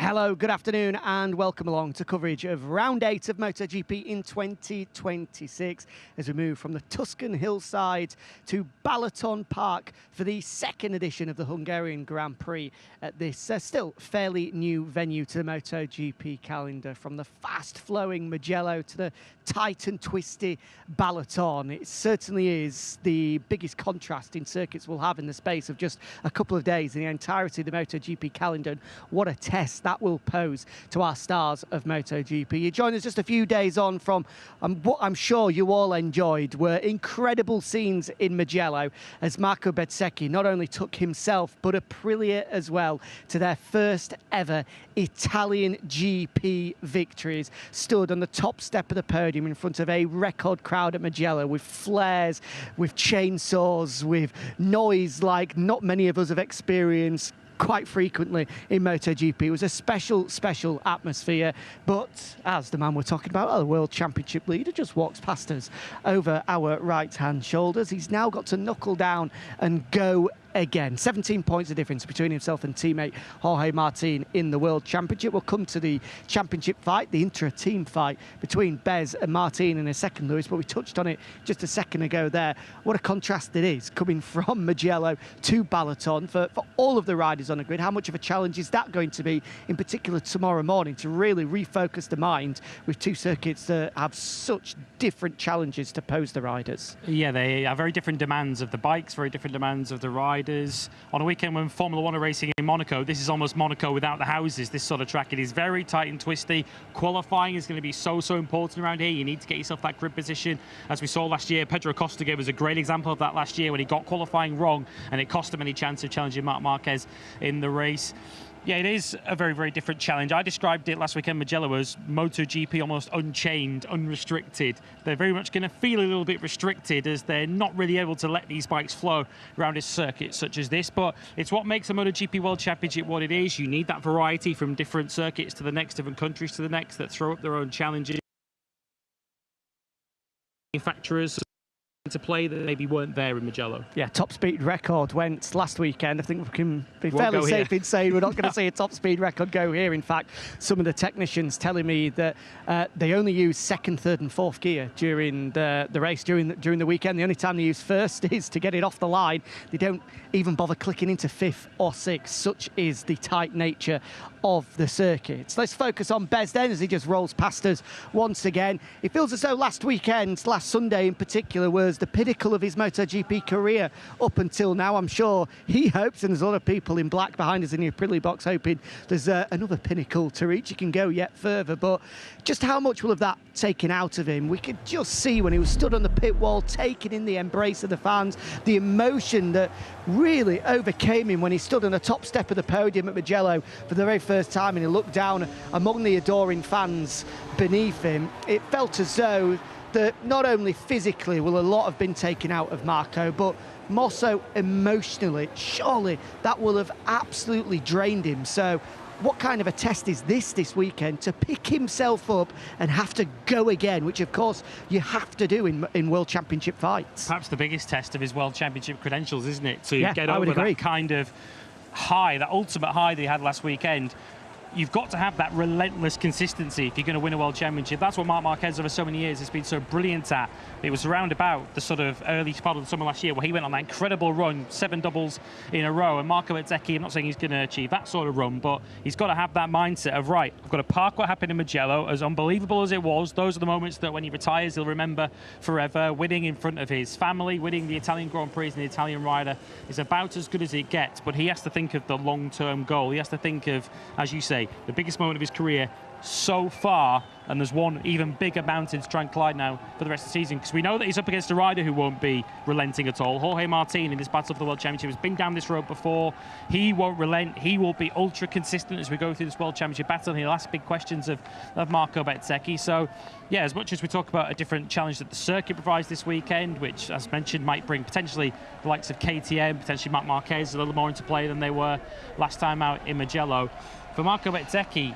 Hello, good afternoon and welcome along to coverage of Round 8 of MotoGP in 2026 as we move from the Tuscan hillside to Balaton Park for the second edition of the Hungarian Grand Prix at this still fairly new venue to the MotoGP calendar. From the fast-flowing Mugello to the tight and twisty Balaton, it certainly is the biggest contrast in circuits we'll have in the space of just a couple of days in the entirety of the MotoGP calendar. And what a test that will pose to our stars of MotoGP. You join us just a few days on from what I'm sure you all enjoyed were incredible scenes in Mugello as Marco Bezzecchi not only took himself but Aprilia as well to their first ever Italian GP victories. Stood on the top step of the podium in front of a record crowd at Mugello with flares, with chainsaws, with noise like not many of us have experienced quite frequently in MotoGP. It was a special atmosphere, but as the man we're talking about, the World Championship leader, just walks past us over our right-hand shoulders. He's now got to knuckle down and go again. 17 points of difference between himself and teammate Jorge Martin in the World Championship. We'll come to the championship fight, the intra-team fight between Bez and Martin in a second, Lewis, but we touched on it just a second ago there. What a contrast it is coming from Mugello to Balaton for all of the riders on the grid. How much of a challenge is that going to be, in particular tomorrow morning, to really refocus the mind with two circuits that have such different challenges to pose the riders? Yeah, they have very different demands of the bikes, very different demands of the riders. On a weekend when Formula One are racing in Monaco, this is almost Monaco without the houses, this sort of track. It is very tight and twisty. Qualifying is going to be so important around here. You need to get yourself that grid position. As we saw last year, Pedro Acosta gave us a great example of that last year when he got qualifying wrong and it cost him any chance of challenging Marc Marquez in the race. Yeah, it is a very different challenge. I described it last weekend, Mugello, as MotoGP almost unchained, unrestricted. They're very much going to feel a little bit restricted as they're not really able to let these bikes flow around a circuit such as this. But it's what makes a MotoGP World Championship what it is. You need that variety from different circuits to the next, different countries to the next, that throw up their own challenges. Manufacturers to play that maybe weren't there in Mugello. Yeah, top speed record went last weekend. I think we can be fairly safe in saying we're not going to see a top speed record go here. In fact, some of the technicians telling me that they only use second, third and fourth gear during the race, during the weekend. The only time they use first is to get it off the line. They don't even bother clicking into fifth or sixth. Such is the tight nature of the circuits. Let's focus on Bez then as he just rolls past us once again. It feels as though last Sunday in particular, was the pinnacle of his MotoGP career up until now. I'm sure he hopes, and there's a lot of people in black behind us in the Aprilia box hoping there's another pinnacle to reach. He can go yet further, but just how much will have that taken out of him? We could just see when he was stood on the pit wall, taking in the embrace of the fans, the emotion that really overcame him when he stood on the top step of the podium at Mugello for the very first time and he looked down among the adoring fans beneath him. It felt as though that not only physically will a lot have been taken out of Marco, but more so emotionally. Surely that will have absolutely drained him. So what kind of a test is this weekend to pick himself up and have to go again, which of course you have to do in World Championship fights? Perhaps the biggest test of his World Championship credentials, isn't it? To get over that kind of high, that ultimate high that he had last weekend. You've got to have that relentless consistency if you're going to win a World Championship. That's what Marc Marquez over so many years has been so brilliant at. It was around about the sort of early part of the summer last year where he went on that incredible run, 7 doubles in a row. And Marco Bezzecchi, I'm not saying he's going to achieve that sort of run, but he's got to have that mindset of, right, I've got to park what happened in Mugello. As unbelievable as it was, those are the moments that when he retires, he'll remember forever. Winning in front of his family, winning the Italian Grand Prix and the Italian rider is about as good as it gets. But he has to think of the long-term goal. He has to think of, as you say, the biggest moment of his career so far, and there's one even bigger mountain to try and climb now for the rest of the season, because we know that he's up against a rider who won't be relenting at all. Jorge Martin in this battle for the World Championship has been down this road before. He won't relent. He will be ultra consistent as we go through this World Championship battle, and he'll ask big questions of Marco Bezzecchi. So yeah, as much as we talk about a different challenge that the circuit provides this weekend, which as mentioned might bring potentially the likes of KTM, potentially Marc Marquez a little more into play than they were last time out in Mugello, for Marco Bezzecchi,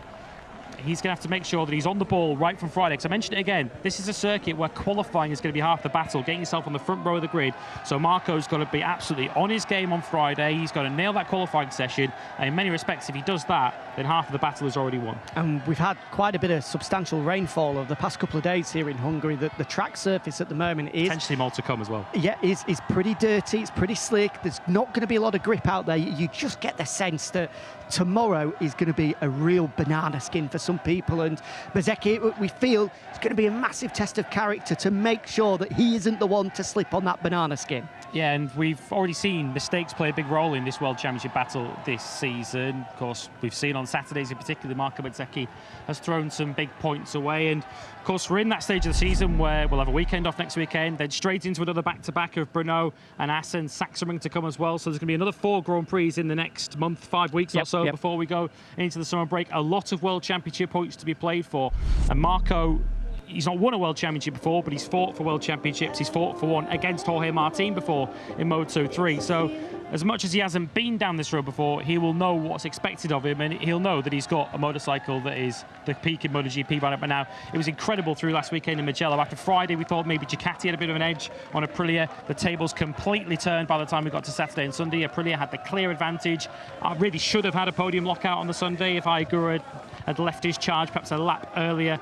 he's going to have to make sure that he's on the ball right from Friday. Because I mentioned it again, this is a circuit where qualifying is going to be half the battle, getting yourself on the front row of the grid. So Marco's got to be absolutely on his game on Friday. He's got to nail that qualifying session. And in many respects, if he does that, then half of the battle is already won. And we've had quite a bit of substantial rainfall over the past couple of days here in Hungary. The track surface at the moment is... Potentially more to come as well. Yeah, is pretty dirty. It's pretty slick. There's not going to be a lot of grip out there. You just get the sense that tomorrow is going to be a real banana skin for some people, and Bezzecchi, we feel, it's going to be a massive test of character to make sure that he isn't the one to slip on that banana skin. Yeah, and we've already seen mistakes play a big role in this World Championship battle this season. Of course, we've seen on Saturdays in particular, Marco Bezzecchi has thrown some big points away. And of course, we're in that stage of the season where we'll have a weekend off next weekend, then straight into another back-to-back of Brno and Assen, Sachsenring to come as well. So there's going to be another 4 Grand Prix in the next month, 5 weeks or so before we go into the summer break. A lot of World Championship points to be played for. And Marco, he's not won a World Championship before, but he's fought for World Championships. He's fought for one against Jorge Martin before in Moto3. So as much as he hasn't been down this road before, he will know what's expected of him, and he'll know that he's got a motorcycle that is the peak in MotoGP right up now. It was incredible through last weekend in Mugello. After Friday, we thought maybe Ducati had a bit of an edge on Aprilia. The tables completely turned by the time we got to Saturday and Sunday. Aprilia had the clear advantage. I really should have had a podium lockout on the Sunday if Aigura had left his charge perhaps a lap earlier.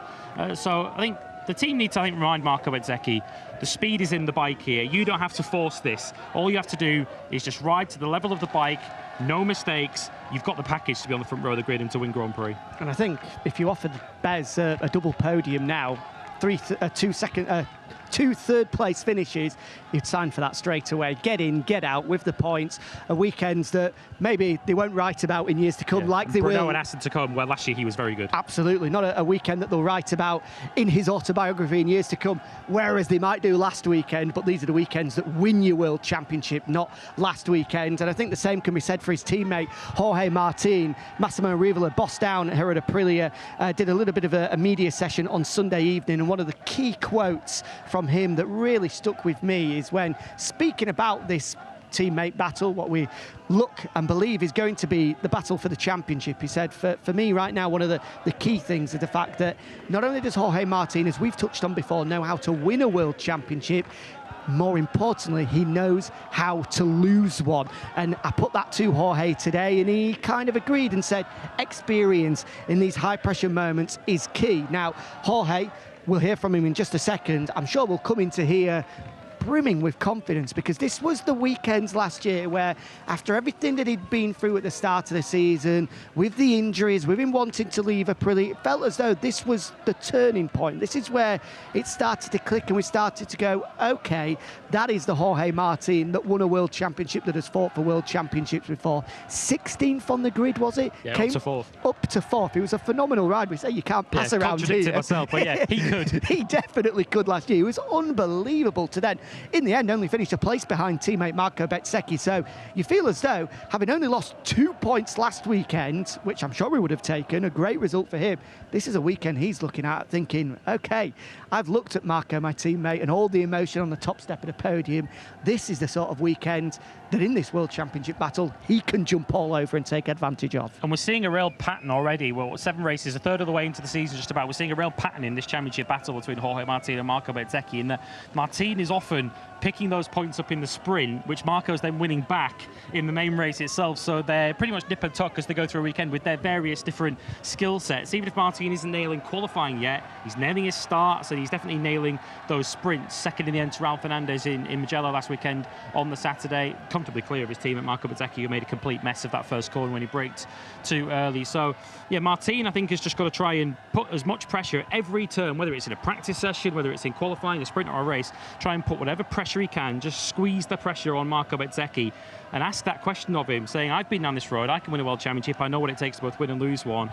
So I think the team needs to remind Marco Bezzecchi, the speed is in the bike here. You don't have to force this. All you have to do is just ride to the level of the bike, no mistakes. You've got the package to be on the front row of the grid and to win Grand Prix. And I think if you offered Bez a double podium now, 2 third-place finishes, you'd sign for that straight away. Get in, get out with the points. A weekend that maybe they won't write about in years to come, like they will. Brno and Assen to come, where last year he was very good. Absolutely, not a weekend that they'll write about in his autobiography in years to come, whereas they might do last weekend. But these are the weekends that win your World Championship, not last weekend. And I think the same can be said for his teammate Jorge Martin. Massimo Rivola, boss down here at Aprilia, did a little bit of a media session on Sunday evening, and one of the key quotes from him that really stuck with me is when speaking about this teammate battle, what we look and believe is going to be the battle for the championship. He said, for me right now, one of the key things is the fact that not only does Jorge Martin, as we've touched on before, know how to win a world championship, more importantly, he knows how to lose one. And I put that to Jorge today, and he kind of agreed and said experience in these high-pressure moments is key. Now, Jorge, we'll hear from him in just a second. I'm sure we'll come into here brimming with confidence, because this was the weekends last year where, after everything that he'd been through at the start of the season, with the injuries, with him wanting to leave Aprilia, it felt as though this was the turning point. This is where it started to click, and we started to go, okay, that is the Jorge Martin that won a World Championship, that has fought for World Championships before. 16th on the grid, was it? Yeah, Came up to 4th. Up to 4th. It was a phenomenal ride. We say you can't pass around here. Myself, but yeah, he could. He definitely could last year. It was unbelievable to then, in the end, only finished a place behind teammate Marco Bezzecchi. So you feel as though, having only lost 2 points last weekend, which I'm sure he would have taken, a great result for him, this is a weekend he's looking at thinking, okay, I've looked at Marco, my teammate, and all the emotion on the top step of the podium. This is the sort of weekend that in this World Championship battle, he can jump all over and take advantage of. And we're seeing a real pattern already. Well, 7 races, a third of the way into the season just about. We're seeing a real pattern in this championship battle between Jorge Martin and Marco Bezzecchi, in that Martin is often picking those points up in the sprint, which Marco's then winning back in the main race itself. So they're pretty much nip and tuck as they go through a weekend with their various different skill sets. Even if Martin isn't nailing qualifying yet, he's nailing his starts, and he's definitely nailing those sprints. Second in the end to Raul Fernandez in Mugello last weekend on the Saturday. Comfortably clear of his team at Marco Bezzecchi, who made a complete mess of that first corner when he braked too early. So yeah, Martin, I think, has just got to try and put as much pressure every turn, whether it's in a practice session, whether it's in qualifying, a sprint or a race, try and put whatever pressure he can, just squeeze the pressure on Marco Bezzecchi and ask that question of him, saying, I've been down this road, I can win a World Championship, I know what it takes to both win and lose one.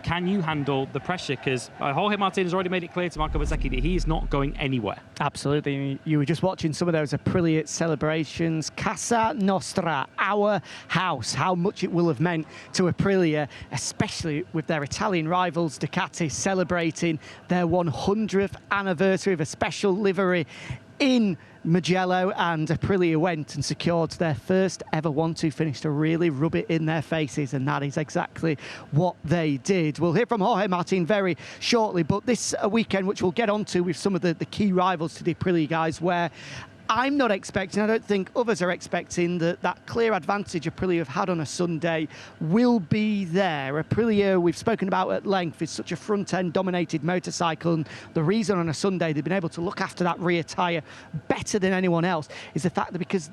Can you handle the pressure? Because Jorge Martin has already made it clear to Marco Bezzecchi that he is not going anywhere. Absolutely. You were just watching some of those Aprilia celebrations. Casa Nostra, our house. How much it will have meant to Aprilia, especially with their Italian rivals Ducati celebrating their 100th anniversary of a special livery in Mugello, and Aprilia went and secured their first ever 1-2 finish to really rub it in their faces, and that is exactly what they did. We'll hear from Jorge Martin very shortly, but this weekend, which we'll get onto with some of the key rivals to the Aprilia guys, where I'm not expecting, I don't think others are expecting, that clear advantage Aprilia have had on a Sunday will be there. Aprilia, we've spoken about at length, is such a front-end dominated motorcycle, and the reason on a Sunday they've been able to look after that rear tyre better than anyone else is the fact that because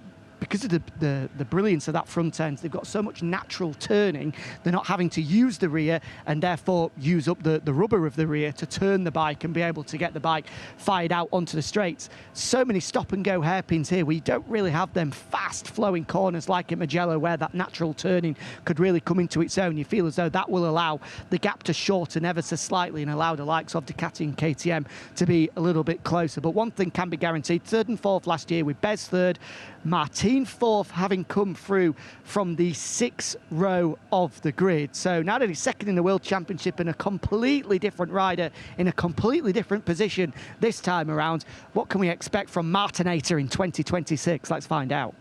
of the brilliance of that front end, they've got so much natural turning, they're not having to use the rear and therefore use up the rubber of the rear to turn the bike and be able to get the bike fired out onto the straights. So many stop and go hairpins here. We don't really have them fast flowing corners like at Mugello, where that natural turning could really come into its own. You feel as though that will allow the gap to shorten ever so slightly and allow the likes of Ducati and KTM to be a little bit closer. But one thing can be guaranteed: third and fourth last year with Bez third, Martin fourth, having come through from the 6th row of the grid. So now that he's second in the World Championship and a completely different rider in a completely different position this time around, what can we expect from Martinator in 2026? Let's find out.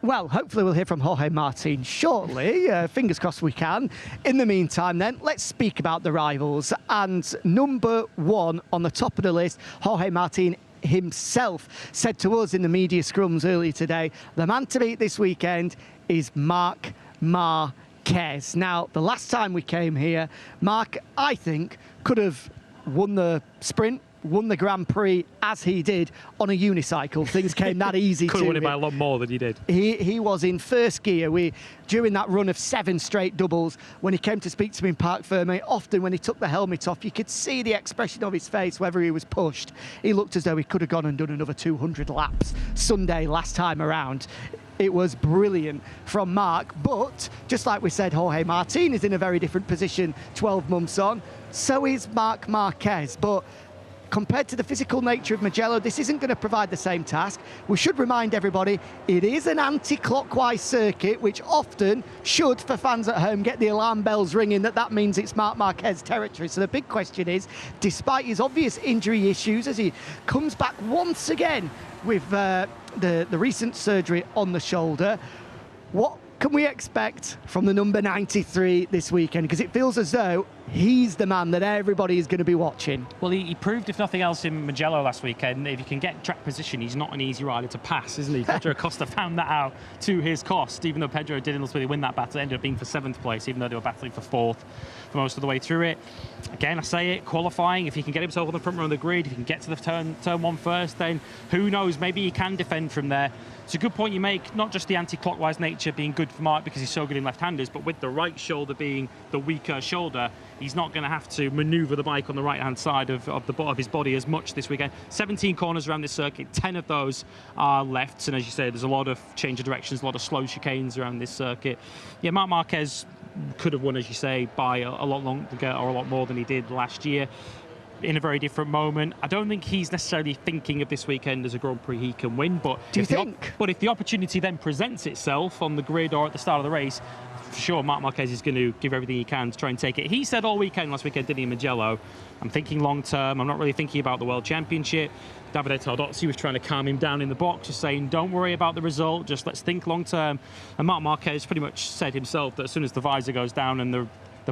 Well, hopefully we'll hear from Jorge Martin shortly. Fingers crossed we can. In the meantime, then, let's speak about the rivals. And number one on the top of the list, Jorge Martin himself said to us in the media scrums earlier today, the man to beat this weekend is Marc Marquez. Now, the last time we came here, Marc, I think, could have won the sprint, won the Grand Prix as he did on a unicycle. Things came that easy to him. Could have won it by a lot more than he did. He was in first gear. During that run of 7 straight doubles, when he came to speak to me in Parc Fermé, often when he took the helmet off, you could see the expression of his face, whether he was pushed. He looked as though he could have gone and done another 200 laps Sunday last time around. It was brilliant from Marc, but just like we said, Jorge Martin is in a very different position 12 months on. So is Marc Marquez, but compared to the physical nature of Mugello, this isn't going to provide the same task. We should remind everybody, it is an anti-clockwise circuit, which often should, for fans at home, get the alarm bells ringing that means it's Marc Marquez territory. So the big question is, despite his obvious injury issues, as he comes back once again with the recent surgery on the shoulder, what can we expect from the number 93 this weekend? Because it feels as though he's the man that everybody is going to be watching. Well, he proved, if nothing else, in Mugello last weekend, if you can get track position, he's not an easy rider to pass, isn't he? Pedro Acosta found that out to his cost, even though Pedro didn't ultimately win that battle. It ended up being for 7th place, even though they were battling for 4th for most of the way through it. Again, I say it, qualifying, if he can get himself on the front row of the grid, if he can get to the turn one first, then who knows, maybe he can defend from there. It's a good point you make, not just the anti-clockwise nature being good for Marc because he's so good in left-handers, but with the right shoulder being the weaker shoulder, he's not going to have to manoeuvre the bike on the right-hand side of his body as much this weekend. 17 corners around this circuit, 10 of those are lefts, and as you say, there's a lot of change of directions, a lot of slow chicanes around this circuit. Yeah, Marc Marquez could have won, as you say, by a lot longer or a lot more than he did last year, in a very different moment. I don't think he's necessarily thinking of this weekend as a Grand Prix he can win, but if the opportunity then presents itself on the grid or at the start of the race, for sure Marc Marquez is going to give everything he can to try and take it. He said all weekend last weekend, didn't he, Mugello, I'm thinking long term, I'm not really thinking about the World Championship. Davide Tardozzi was trying to calm him down in the box, just saying, don't worry about the result, just let's think long term. And Marc Marquez pretty much said himself that as soon as the visor goes down and the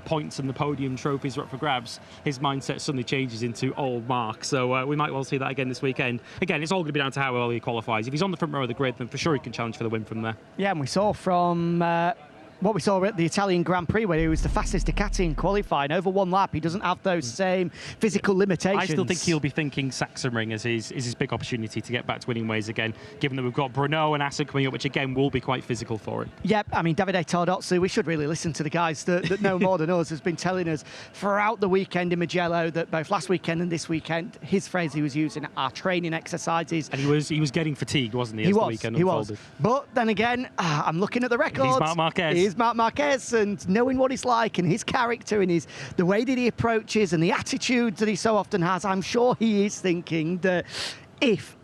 points and the podium trophies are up for grabs, his mindset suddenly changes into old Marc. So we might well see that again this weekend. Again, it's all going to be down to how well he qualifies. If he's on the front row of the grid, then for sure he can challenge for the win from there. Yeah, and we saw from what we saw at the Italian Grand Prix, where he was the fastest Ducati in qualifying. Over 1 lap, he doesn't have those same physical limitations. I still think he'll be thinking Sachsenring as his big opportunity to get back to winning ways again, given that we've got Brunel and Assen coming up, which again will be quite physical for him. Yep, I mean, Davide Tardozzi, we should really listen to the guys that know more than us, has been telling us throughout the weekend in Mugello that both last weekend and this weekend, his phrase he was using are training exercises. And he was getting fatigued, wasn't he? He was. But then again, I'm looking at the records. He's Marc Marquez. He is is Marc Marquez, and knowing what he's like and his character and the way that he approaches and the attitude that he so often has, I'm sure he is thinking that if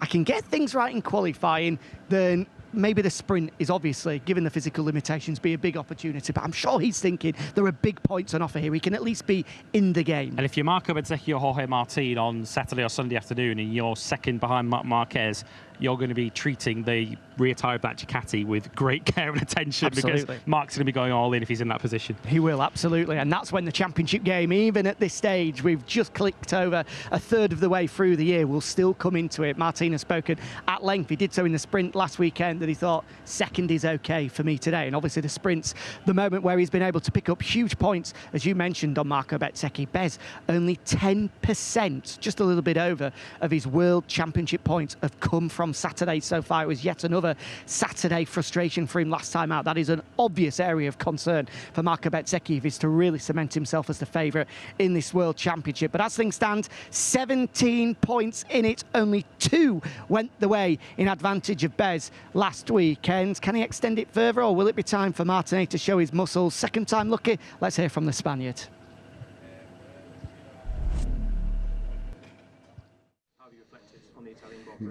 I can get things right in qualifying, then maybe the sprint is obviously, given the physical limitations, be a big opportunity. But I'm sure he's thinking there are big points on offer here. He can at least be in the game. And if you're Marco Bezzecchi or Jorge Martin on Saturday or Sunday afternoon and you're second behind Marc Marquez, you're going to be treating the rear tyre of that Ducati with great care and attention. Absolutely. Because Marc's going to be going all in if he's in that position. He will, absolutely. And that's when the championship game, even at this stage, we've just clicked over a third of the way through the year, will still come into it. Martin has spoken at length. He did so in the sprint last weekend, that he thought second is okay for me today. And obviously the sprint's the moment where he's been able to pick up huge points, as you mentioned, on Marco Bezzecchi. Bez, only 10%, just a little bit over, of his world championship points have come from Saturday so far. It was yet another Saturday frustration for him last time out. That is an obvious area of concern for Marco Bezzecchi if he's to really cement himself as the favourite in this World Championship. But as things stand, 17 points in it. Only 2 went the way in advantage of Bez last weekend. Can he extend it further, or will it be time for Martin to show his muscles? Second time lucky. Let's hear from the Spaniard.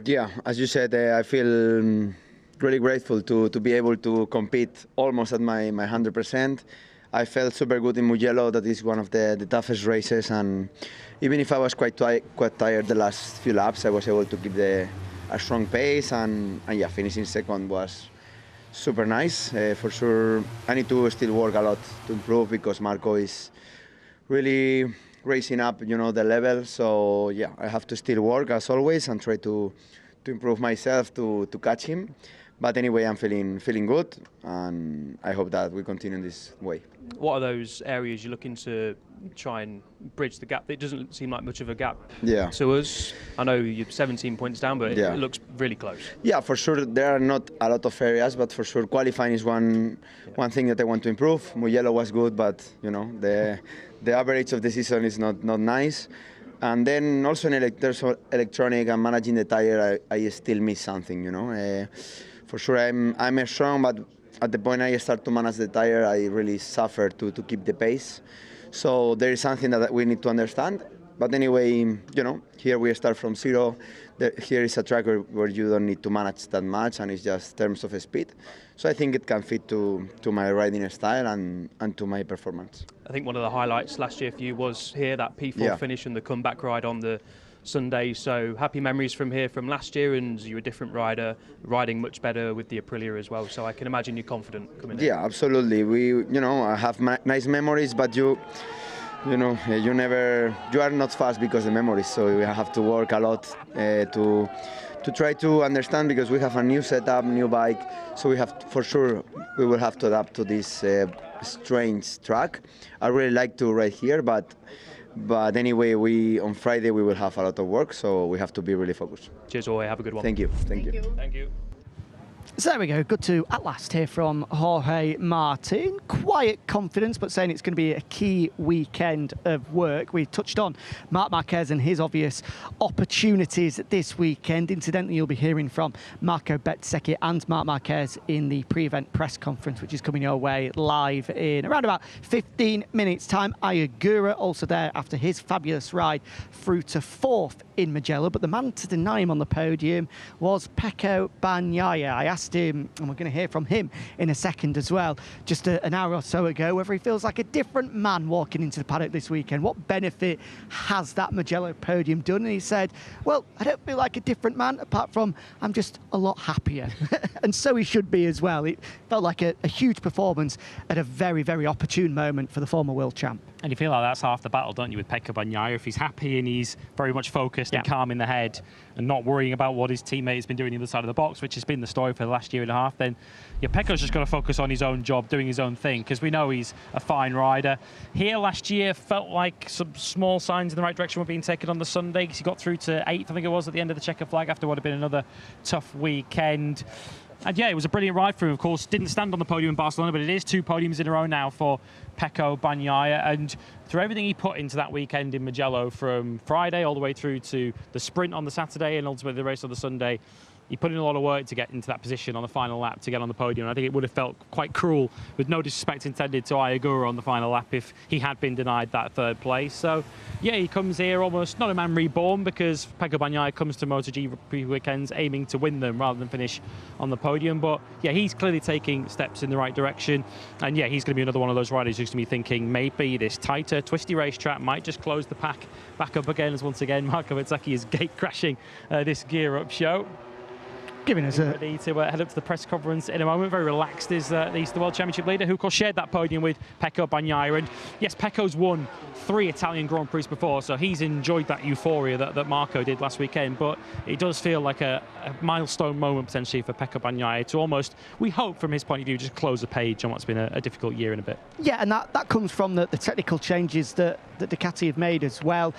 Yeah, as you said, I feel really grateful to be able to compete almost at my 100%. I felt super good in Mugello. That is one of the toughest races, and even if I was quite tired the last few laps, I was able to keep a strong pace, and yeah, finishing second was super nice. For sure, I need to still work a lot to improve, because Marco is really raising up, the level. So yeah, I have to still work as always and try to improve myself to catch him. But anyway, I'm feeling good, and I hope that we continue this way. What are those areas you're looking to try and bridge the gap? It doesn't seem like much of a gap to us. I know you're 17 points down, but it looks really close. Yeah, for sure. There are not a lot of areas, but for sure qualifying is one thing that I want to improve. Mugello was good, but the average of the season is not nice. And then also in there's electronic and managing the tire, I still miss something. For sure, I'm strong, but at the point I start to manage the tire, I really suffer to keep the pace. So there is something that we need to understand. But anyway, here we start from zero. Here is a track where you don't need to manage that much, and it's just terms of speed. So I think it can fit to my riding style and to my performance. I think one of the highlights last year for you was here, that P4 finish and the comeback ride on the Sunday. So happy memories from here from last year, and you're a different rider, riding much better with the Aprilia as well. So I can imagine you're confident coming in. Yeah, absolutely. I have nice memories, but you are not fast because of the memories. So we have to work a lot to try to understand, because we have a new setup, new bike. So we will have to adapt to this strange track. I really like to ride here, but anyway, on Friday we will have a lot of work, so we have to be really focused. Cheers, Jorge. Have a good one. Thank you. Thank you. So there we go. Good to at last hear from Jorge Martin. Quiet confidence, but saying it's going to be a key weekend of work. We touched on Marc Marquez and his obvious opportunities this weekend. Incidentally, you'll be hearing from Marco Bezzecchi and Marc Marquez in the pre-event press conference, which is coming your way live in around about 15 minutes' time. Ayagura also there after his fabulous ride through to 4th in Mugello. But the man to deny him on the podium was Pecco Bagnaia. I asked him, and we're going to hear from him in a second as well, just an hour or so ago, whether he feels like a different man walking into the paddock this weekend. What benefit has that Mugello podium done? And he said, well, I don't feel like a different man, apart from I'm just a lot happier. And so he should be as well. It felt like a huge performance at a very, very opportune moment for the former world champ. And you feel like that's half the battle, don't you, with Pecco Bagnaia? If he's happy and he's very much focused and calm in the head and not worrying about what his teammate has been doing on the other side of the box, which has been the story for the last year and a half, then Pecco's just got to focus on his own job, doing his own thing, because we know he's a fine rider. Here last year felt like some small signs in the right direction were being taken on the Sunday, because he got through to 8th, I think it was, at the end of the checker flag after what had been another tough weekend. And yeah, it was a brilliant ride for him. Of course, didn't stand on the podium in Barcelona, but it is 2 podiums in a row now for Pecco Bagnaia. And through everything he put into that weekend in Mugello, from Friday all the way through to the sprint on the Saturday and ultimately the race on the Sunday, he put in a lot of work to get into that position on the final lap to get on the podium. I think it would have felt quite cruel, with no disrespect intended to Ayagura on the final lap, if he had been denied that third place. So, yeah, he comes here almost not a man reborn, because Pecco Bagnaia comes to MotoGP weekends aiming to win them rather than finish on the podium. But, yeah, he's clearly taking steps in the right direction. And, yeah, he's going to be another one of those riders who's going to be thinking maybe this tighter, twisty racetrack might just close the pack back up again, as once again Marco Bezzecchi is gate crashing this gear-up show. Giving us ready to head up to the press conference in a moment. Very relaxed is the World Championship leader, who of course shared that podium with Pecco Bagnaia. And yes, Pecco's won 3 Italian Grand Prix before, so he's enjoyed that euphoria that Marco did last weekend. But it does feel like a milestone moment potentially for Pecco Bagnaia to almost, we hope from his point of view, just close the page on what's been a difficult year and a bit. Yeah, and that comes from the technical changes that Ducati have made as well.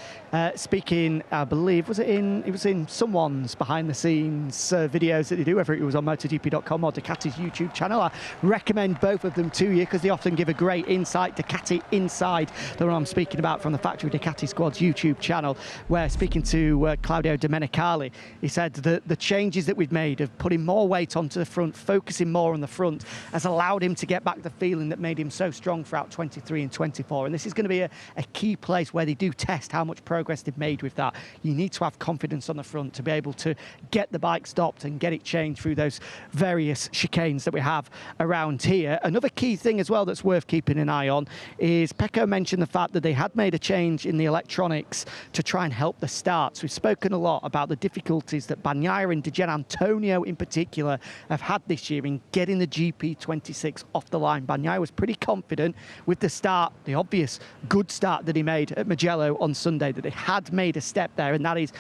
Speaking, I believe, it was in someone's behind the scenes videos that they do, whether it was on MotoGP.com or Ducati's YouTube channel. I recommend both of them to you because they often give a great insight. Ducati Inside, the one I'm speaking about from the Factory Ducati Squad's YouTube channel, where speaking to Claudio Domenicali, he said that the changes that we've made of putting more weight onto the front, focusing more on the front, has allowed him to get back the feeling that made him so strong throughout 23 and 24. And this is going to be a key place where they do test how much progress they've made with that. You need to have confidence on the front to be able to get the bike stopped and get it changed through those various chicanes that we have around here. Another key thing as well that's worth keeping an eye on is Pecco mentioned the fact that they had made a change in the electronics to try and help the starts. We've spoken a lot about the difficulties that Bagnaia and Di Giannantonio in particular have had this year in getting the GP26 off the line. Bagnaia was pretty confident with the start, the obvious good start that he made at Mugello on Sunday, that they had made a step there, and that is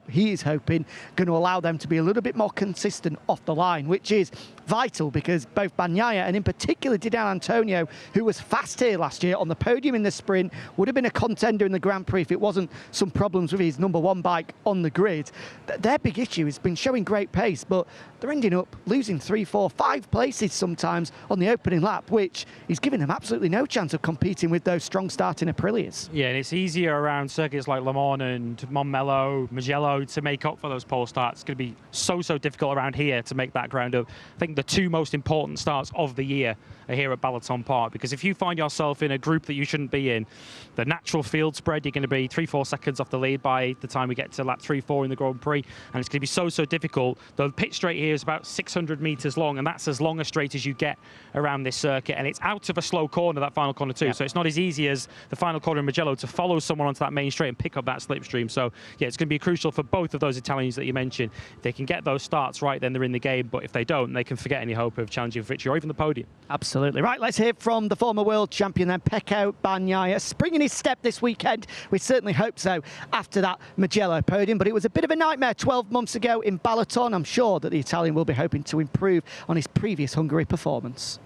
he is hoping going to allow them to be a little bit more consistent off the line, which is vital because both Bagnaia and in particular Di Giannantonio, who was fast here last year on the podium in the sprint, would have been a contender in the Grand Prix if it wasn't some problems with his #1 bike on the grid. Their big issue has been showing great pace, but they're ending up losing 3, 4, 5 places sometimes on the opening lap, which is giving them absolutely no chance of competing with those strong starting Aprilias. Yeah, and it's easier around circuits like Le Mans and Montmello, Mugello to make up for those pole starts. It's going to be so difficult around here to make that ground up. I think the 2 most important starts of the year are here at Balaton Park, because if you find yourself in a group that you shouldn't be in, the natural field spread, you're going to be 3-4 seconds off the lead by the time we get to lap 3-4 in the Grand Prix, and it's going to be so difficult. The pit straight here is about 600 meters long, and that's as long a straight as you get around this circuit, and it's out of a slow corner, that final corner too. Yeah. So it's not as easy as the final corner in Mugello to follow someone onto that main straight and pick up that slipstream. So yeah, it's going to be crucial for both of those Italians that you mentioned. If they can get those starts right, then they're in the game, but if they don't, they can forget any hope of challenging for victory or even the podium. Absolutely. Right, let's hear from the former world champion then, Pecco Bagnaia. Springing his step this weekend, we certainly hope so, after that Mugello podium, but it was a bit of a nightmare 12 months ago in Balaton. I'm sure that the Italian will be hoping to improve on his previous Hungary performance.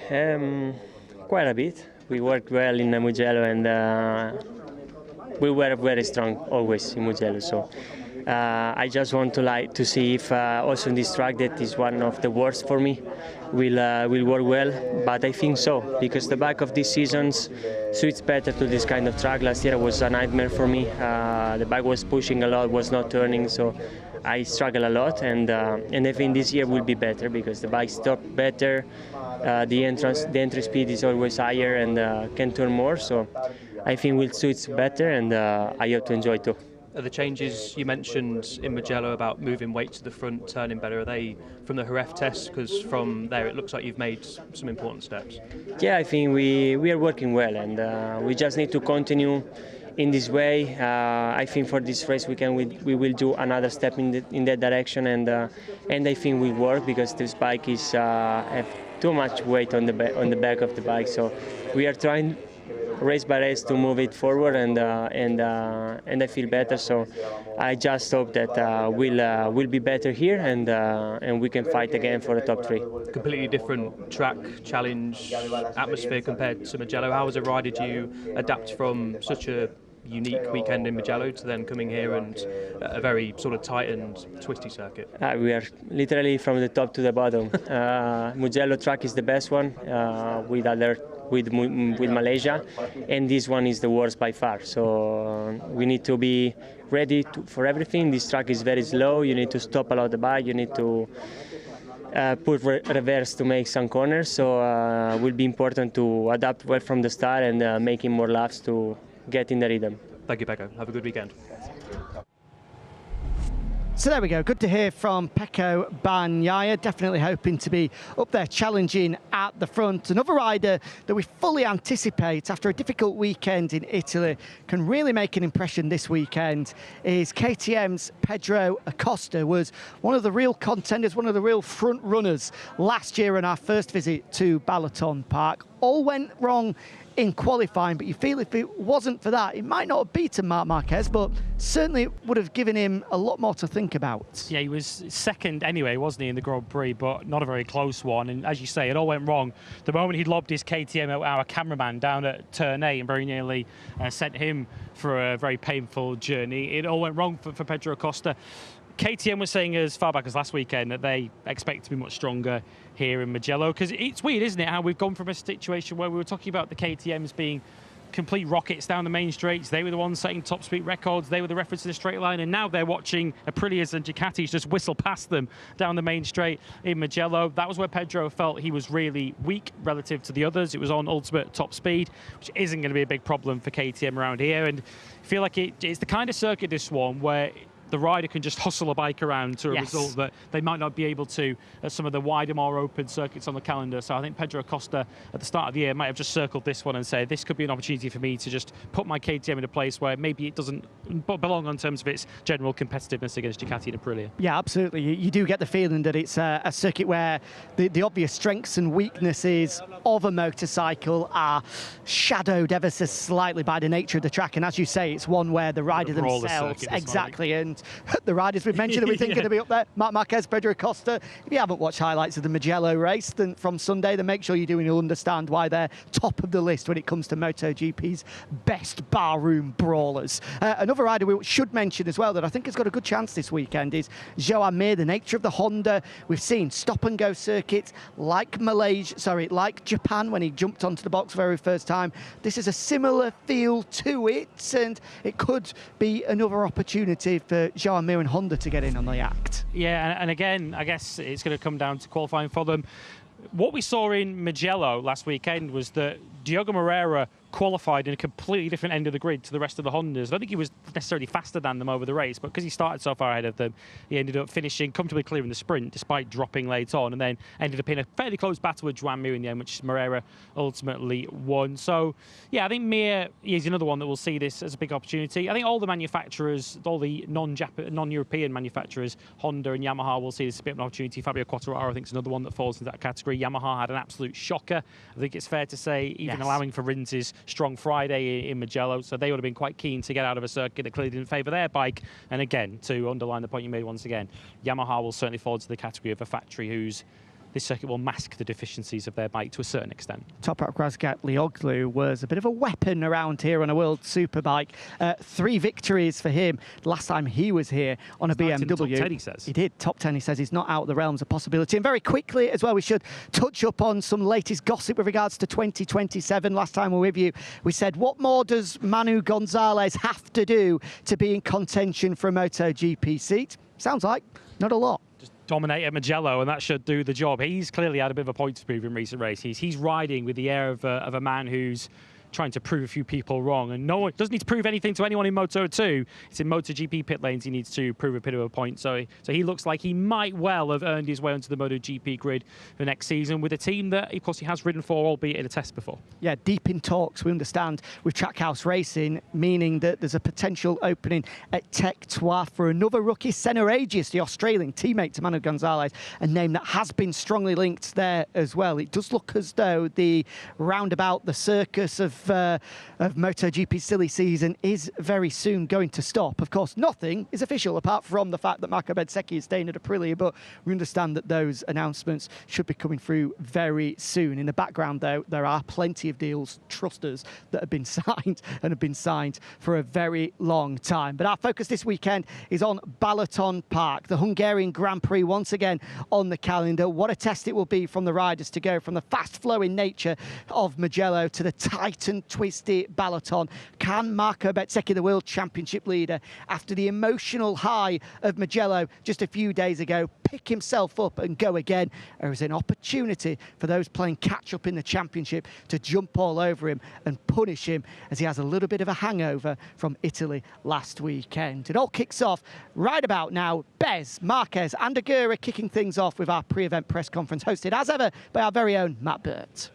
Quite a bit. We worked well in Mugello, and we were very strong always in Mugello. So I just want to see if also in this track, that is one of the worst for me, will work well. But I think so, because the back of these seasons suits better to this kind of track. Last year was a nightmare for me. The bike was pushing a lot, was not turning, so I struggle a lot. And I think this year will be better because the bike stopped better. The entry speed is always higher and can turn more. So I think will suits better, and I hope to enjoy too. Are the changes you mentioned in Mugello about moving weight to the front, turning better, are they from the Jerez test? Because from there it looks like you've made some important steps. Yeah, I think we are working well, and we just need to continue in this way. I think for this race we will do another step in that direction, and I think we work because this bike is have too much weight on the back of the bike. So we are trying race by race to move it forward, and I feel better. So I just hope that we'll be better here, and we can fight again for the top 3. Completely different track, challenge, atmosphere compared to Mugello. How as a rider do you adapt from such a unique weekend in Mugello to then coming here and a very sort of tight and twisty circuit? We are literally from the top to the bottom. Mugello track is the best one with other with Malaysia, and this one is the worst by far. So we need to be ready for everything. This track is very slow. You need to stop a lot the bike. You need to put reverse to make some corners. So it will be important to adapt well from the start and making more laps to get in the rhythm. Thank you, Pecco. Have a good weekend. So there we go. Good to hear from Pecco Bagnaia. Definitely hoping to be up there challenging at the front. Another rider that we fully anticipate after a difficult weekend in Italy can really make an impression this weekend is KTM's Pedro Acosta. Was one of the real contenders, one of the real front runners last year on our first visit to Balaton Park. All went wrong in qualifying, but you feel if it wasn't for that, it might not have beaten Marc Marquez, but certainly would have given him a lot more to think about. Yeah, he was second anyway, wasn't he, in the Grand Prix, but not a very close one. And as you say, it all went wrong. The moment he lobbed his KTM at our cameraman down at turn 8 and very nearly sent him for a very painful journey, it all went wrong for Pedro Acosta. KTM was saying as far back as last weekend that they expect to be much stronger here in Mugello, because it's weird, isn't it, how we've gone from a situation where we were talking about the KTMs being complete rockets down the main straights. They were the ones setting top speed records. They were the reference to the straight line, and now they're watching Aprilias and Ducatis just whistle past them down the main straight in Mugello. That was where Pedro felt he was really weak relative to the others. It was on ultimate top speed, which isn't going to be a big problem for KTM around here. And I feel like it's the kind of circuit, this one, where the rider can just hustle a bike around to a result that they might not be able to at some of the wider, more open circuits on the calendar. So I think Pedro Acosta at the start of the year might have just circled this one and said, this could be an opportunity for me to just put my KTM in a place where maybe it doesn't belong in terms of its general competitiveness against Ducati and Aprilia. Yeah, absolutely. You do get the feeling that it's a circuit where the obvious strengths and weaknesses of a motorcycle are shadowed ever so slightly by the nature of the track. And as you say, it's one where the rider themselves, exactly, and the riders we've mentioned that we think are going to be up there, Marc Marquez, Pedro Acosta. If you haven't watched highlights of the Mugello race then from Sunday, then make sure you do, and you'll understand why they're top of the list when it comes to MotoGP's best barroom brawlers. Another rider we should mention as well that I think has got a good chance this weekend is Joan Mir. The nature of the Honda, we've seen stop-and-go circuits like like Japan when he jumped onto the box for the very first time. This is a similar feel to it, and it could be another opportunity for Joan Mir and Honda to get in on the act. Yeah, and again, I guess it's going to come down to qualifying for them. What we saw in Mugello last weekend was that Diogo Moreira qualified in a completely different end of the grid to the rest of the Hondas. I don't think he was necessarily faster than them over the race, but because he started so far ahead of them, he ended up finishing comfortably clear in the sprint despite dropping late on, and then ended up in a fairly close battle with Joan Mir in the end, which Moreira ultimately won. So, yeah, I think Mir is another one that will see this as a big opportunity. I think all the manufacturers, all the non-European manufacturers, Honda and Yamaha, will see this as a bit of an opportunity. Fabio Quartararo, I think, is another one that falls into that category. Yamaha had an absolute shocker. I think it's fair to say, even allowing for Rins's strong Friday in Mugello, so they would have been quite keen to get out of a circuit that clearly didn't favour their bike. And again, to underline the point you made once again, Yamaha will certainly fall into the category of a factory whose this circuit will mask the deficiencies of their bike to a certain extent. Toprak Razgatlioglu was a bit of a weapon around here on a World Superbike. 3 victories for him last time he was here on a BMW. Top 10, he says. He did. Top 10, he says. He's not out of the realms of possibility. And very quickly as well, we should touch up on some latest gossip with regards to 2027. Last time we were with you, we said, what more does Manu Gonzalez have to do to be in contention for a MotoGP seat? Sounds like not a lot. Dominate at Mugello, and that should do the job. He's clearly had a bit of a point to prove in recent races. He's riding with the air of a man who's trying to prove a few people wrong, and no one doesn't need to prove anything to anyone in Moto2. It's in MotoGP pit lanes he needs to prove a bit of a point. So he looks like he might well have earned his way onto the MotoGP grid for next season with a team that, of course, he has ridden for, albeit in a test before. Yeah, deep in talks, we understand, with Trackhouse Racing, meaning that there's a potential opening at Tech 3 for another rookie, Senna Aegis, the Australian teammate to Manu Gonzalez, a name that has been strongly linked there as well. It does look as though the roundabout, the circus of MotoGP's silly season is very soon going to stop. Of course, nothing is official apart from the fact that Marco Bezzecchi is staying at Aprilia, but we understand that those announcements should be coming through very soon. In the background, though, there are plenty of deals, trust us, that have been signed and have been signed for a very long time. But our focus this weekend is on Balaton Park, the Hungarian Grand Prix once again on the calendar. What a test it will be from the riders to go from the fast-flowing nature of Mugello to the tight and twisty Balaton. Can Marco Bezzecchi, the World Championship leader, after the emotional high of Mugello just a few days ago, pick himself up and go again? Or is it an opportunity for those playing catch-up in the championship to jump all over him and punish him as he has a little bit of a hangover from Italy last weekend? It all kicks off right about now. Bez, Marquez and Aguirre kicking things off with our pre-event press conference, hosted as ever by our very own Matt Burt.